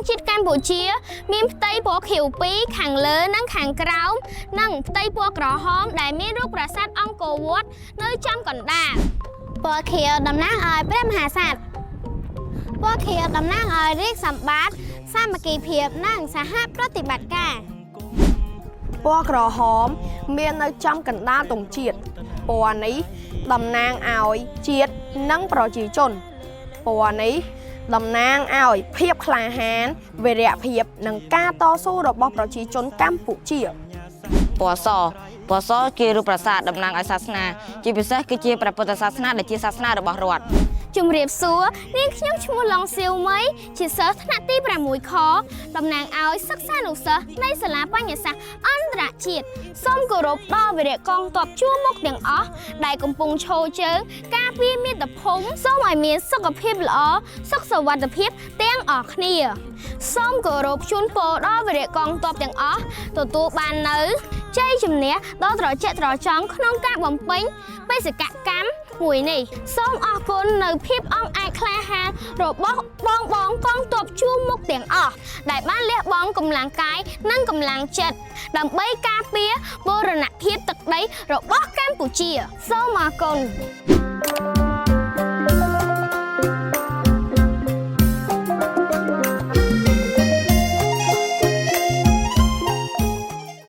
ជាតិកម្ពុជាមានផ្ទៃពណ៌ខៀវពីរខាងលើនិងខាងក្រោមនិងផ្ទៃពណ៌ក្រហមដែលមានរូបប្រាសាទអង្គរវត្តនៅចំកណ្ដាលពណ៌ខៀវតំណាងឲ្យព្រះមហាក្សត្រពណ៌ខៀវតំណាងឲ្យរាជសម្បត្តិសាមគ្គីភាពនិងសហប្រតិបត្តិការពណ៌ក្រហមមាននៅចំកណ្ដាលទង់ជាតិពណ៌នេះតំណាងឲ្យជាតិនិងប្រជាជនពណ៌នេះតំណាងឲ្យភាពក្លាហានវីរភាពនិងការតស៊ូរបស់ប្រជាជនកម្ពុជាពណ៌សជារូបប្រាសាទតំណាងឲ្យសាសនាជាពិសេសគឺជាព្រះពុទ្ធសាសនាដែលជាសាសនារបស់រដ្ឋជំរាបសួរនាងខ្ញុំឈ្មោះឡុងសៀវមីជាសិស្សថ្នាក់ទី6ខតំណាងឲ្យសិស្សានុសិស្សនៃសាលាបញ្ញាសាស្ត្រអន្តរជាតិសូមគោរពដល់វីរៈកងទ័ពជួរមុខទាំងអស់ដែលកំពុងឈរជើងការពារមាតុភូមិសូមឲ្យមានសុខភាពល្អសុខសុវត្ថិភាពទាំងអស់គ្នាសូមគោរពជូនពរដល់វីរៈកងទ័ពទាំងអស់ទទួលបាននៅជ័យជំនះដ៏ត្រជាក់ត្រចង់ក្នុងការបំពេញបេសកកម្មមួយនេះសូមអរគុណនៅភាពអង់អាចក្លាហានរបស់បងកងទ័ពជួរមុខទាំងអស់ដែលបានលះបង់កម្លាំងកាយនិងកម្លាំងចិត្តដើម្បីការពារបូរណភាពទឹកដីរបស់កម្ពុជាសូមអរគុណ